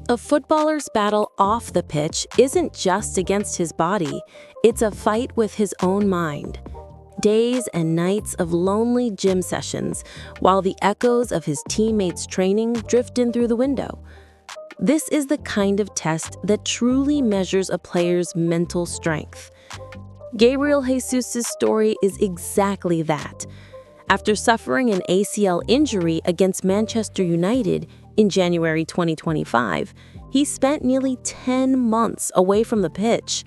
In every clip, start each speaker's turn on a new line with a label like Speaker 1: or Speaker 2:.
Speaker 1: A footballer's battle off the pitch isn't just against his body, it's a fight with his own mind. Days and nights of lonely gym sessions, while the echoes of his teammates' training drift in through the window. This is the kind of test that truly measures a player's mental strength. Gabriel Jesus' story is exactly that. After suffering an ACL injury against Manchester United in January 2025, he spent nearly 10 months away from the pitch.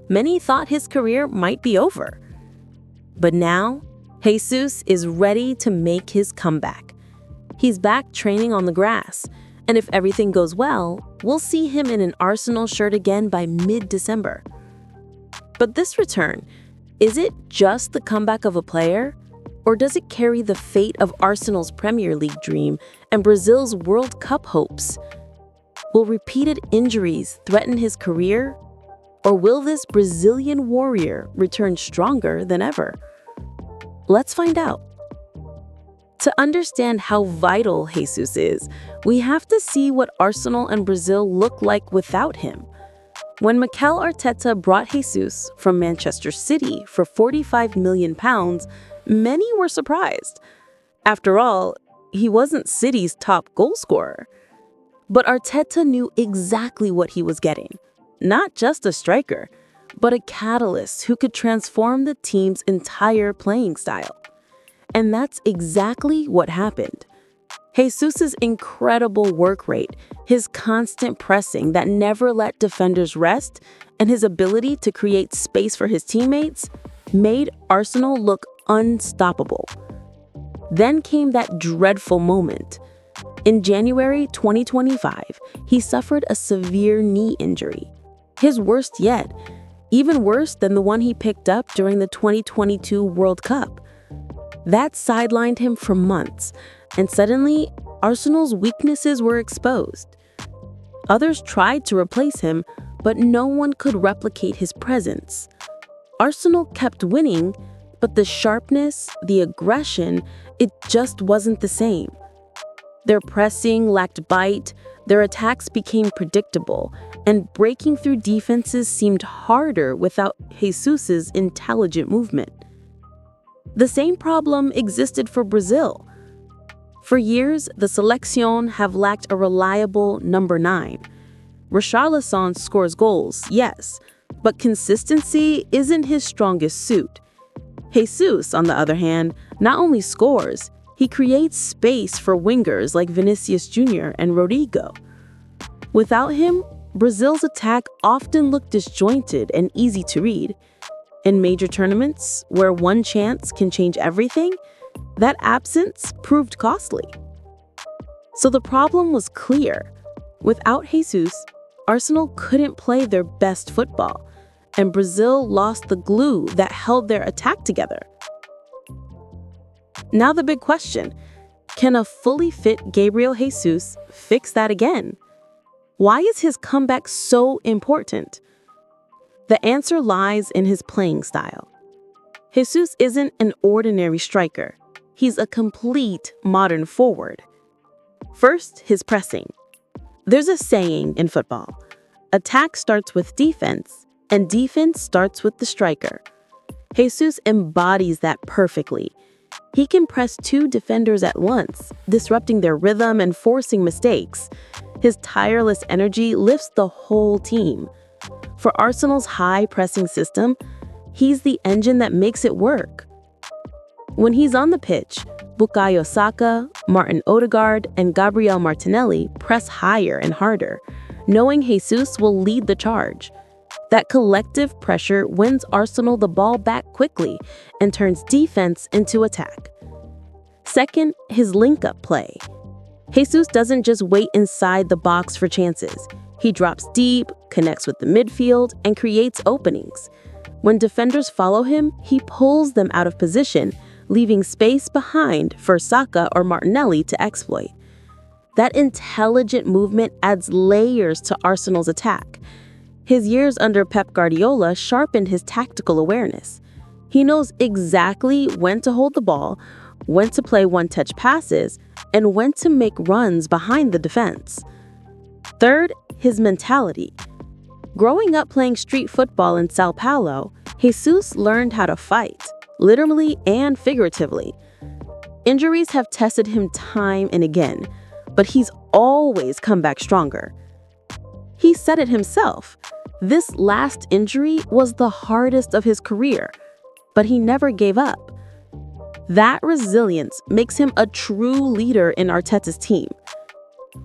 Speaker 1: Many thought his career might be over. But now, Jesus is ready to make his comeback. He's back training on the grass, and if everything goes well, we'll see him in an Arsenal shirt again by mid-December. But this return, is it just the comeback of a player? Or does it carry the fate of Arsenal's Premier League dream and Brazil's World Cup hopes? Will repeated injuries threaten his career? Or will this Brazilian warrior return stronger than ever? Let's find out. To understand how vital Jesus is, we have to see what Arsenal and Brazil look like without him. When Mikel Arteta brought Jesus from Manchester City for £45 million, many were surprised. After all, he wasn't City's top goal scorer. But Arteta knew exactly what he was getting. Not just a striker, but a catalyst who could transform the team's entire playing style. And that's exactly what happened. Jesus' incredible work rate, his constant pressing that never let defenders rest, and his ability to create space for his teammates made Arsenal look unstoppable. Then came that dreadful moment. In January 2025, he suffered a severe knee injury. His worst yet, even worse than the one he picked up during the 2022 World Cup. That sidelined him for months, and suddenly, Arsenal's weaknesses were exposed. Others tried to replace him, but no one could replicate his presence. Arsenal kept winning, but the sharpness, the aggression, it just wasn't the same. Their pressing lacked bite, their attacks became predictable, and breaking through defenses seemed harder without Jesus' intelligent movement. The same problem existed for Brazil. For years, the Selección have lacked a reliable number 9. Richarlison scores goals, yes, but consistency isn't his strongest suit. Jesus, on the other hand, not only scores, he creates space for wingers like Vinicius Jr. and Rodrigo. Without him, Brazil's attack often looked disjointed and easy to read. In major tournaments, where one chance can change everything, that absence proved costly. So the problem was clear. Without Jesus, Arsenal couldn't play their best football, and Brazil lost the glue that held their attack together. Now the big question, can a fully fit Gabriel Jesus fix that again? Why is his comeback so important? The answer lies in his playing style. Jesus isn't an ordinary striker. He's a complete modern forward. First, his pressing. There's a saying in football, attack starts with defense, and defense starts with the striker. Jesus embodies that perfectly. He can press 2 defenders at once, disrupting their rhythm and forcing mistakes. His tireless energy lifts the whole team. For Arsenal's high-pressing system, he's the engine that makes it work. When he's on the pitch, Bukayo Saka, Martin Odegaard, and Gabriel Martinelli press higher and harder, knowing Jesus will lead the charge. That collective pressure wins Arsenal the ball back quickly and turns defense into attack. Second, his link-up play. Jesus doesn't just wait inside the box for chances. He drops deep, connects with the midfield, and creates openings. When defenders follow him, he pulls them out of position, leaving space behind for Saka or Martinelli to exploit. That intelligent movement adds layers to Arsenal's attack. His years under Pep Guardiola sharpened his tactical awareness. He knows exactly when to hold the ball, when to play one-touch passes, and when to make runs behind the defense. Third, his mentality. Growing up playing street football in Sao Paulo, Jesus learned how to fight, literally and figuratively. Injuries have tested him time and again, but he's always come back stronger. He said it himself. This last injury was the hardest of his career, but he never gave up. That resilience makes him a true leader in Arteta's team.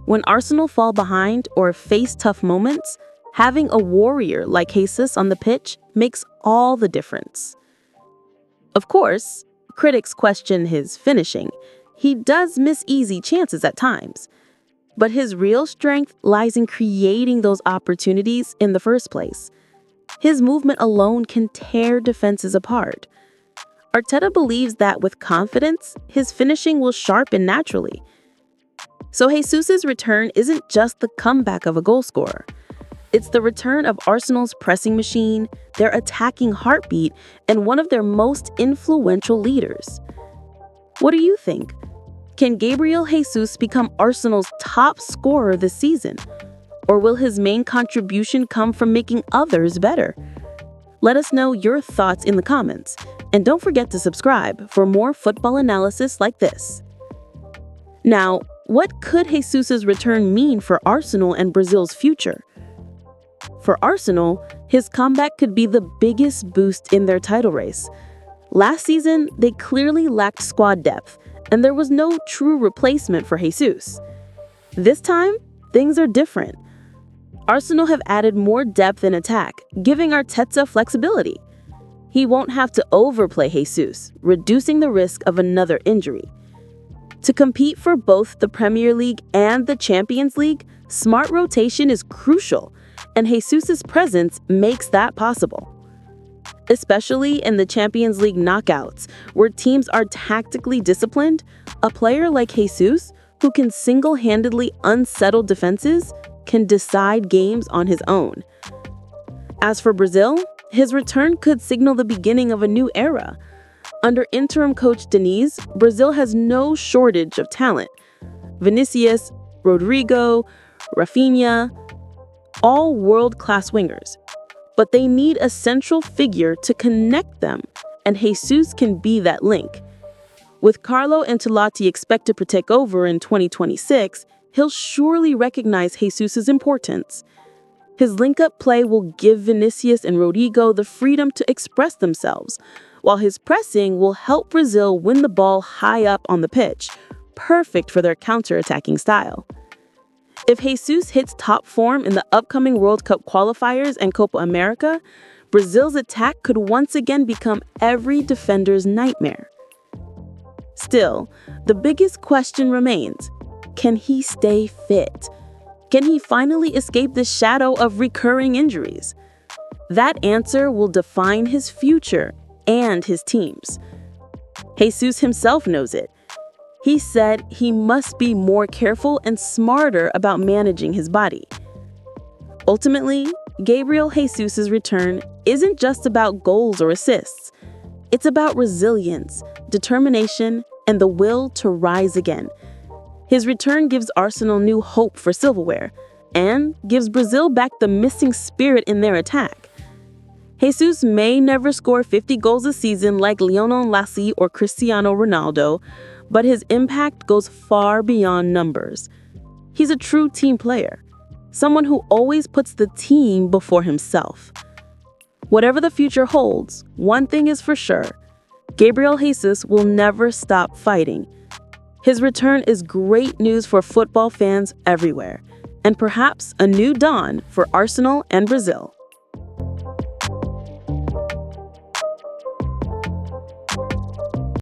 Speaker 1: When Arsenal fall behind or face tough moments, having a warrior like Jesus on the pitch makes all the difference. Of course, critics question his finishing. He does miss easy chances at times. But his real strength lies in creating those opportunities in the first place. His movement alone can tear defenses apart. Arteta believes that with confidence, his finishing will sharpen naturally. So Jesus' return isn't just the comeback of a goal scorer. It's the return of Arsenal's pressing machine, their attacking heartbeat, and one of their most influential leaders. What do you think? Can Gabriel Jesus become Arsenal's top scorer this season? Or will his main contribution come from making others better? Let us know your thoughts in the comments. And don't forget to subscribe for more football analysis like this. Now, what could Jesus' return mean for Arsenal and Brazil's future? For Arsenal, his comeback could be the biggest boost in their title race. Last season, they clearly lacked squad depth, and there was no true replacement for Jesus. This time, things are different. Arsenal have added more depth in attack, giving Arteta flexibility. He won't have to overplay Jesus, reducing the risk of another injury. To compete for both the Premier League and the Champions League, smart rotation is crucial, and Jesus' presence makes that possible. Especially in the Champions League knockouts, where teams are tactically disciplined, a player like Jesus, who can single-handedly unsettle defenses, can decide games on his own. As for Brazil, his return could signal the beginning of a new era. Under interim coach Diniz, Brazil has no shortage of talent. Vinicius, Rodrigo, Rafinha, all world-class wingers. But they need a central figure to connect them, and Jesus can be that link. With Carlo Ancelotti expected to take over in 2026, he'll surely recognize Jesus' importance. His link-up play will give Vinicius and Rodrigo the freedom to express themselves, while his pressing will help Brazil win the ball high up on the pitch, perfect for their counter-attacking style. If Jesus hits top form in the upcoming World Cup qualifiers and Copa America, Brazil's attack could once again become every defender's nightmare. Still, the biggest question remains: can he stay fit? Can he finally escape the shadow of recurring injuries? That answer will define his future and his team's. Jesus himself knows it. He said he must be more careful and smarter about managing his body. Ultimately, Gabriel Jesus' return isn't just about goals or assists. It's about resilience, determination, and the will to rise again. His return gives Arsenal new hope for silverware and gives Brazil back the missing spirit in their attack. Jesus may never score 50 goals a season like Lionel Messi or Cristiano Ronaldo, but his impact goes far beyond numbers. He's a true team player, someone who always puts the team before himself. Whatever the future holds, one thing is for sure: Gabriel Jesus will never stop fighting. His return is great news for football fans everywhere, and perhaps a new dawn for Arsenal and Brazil.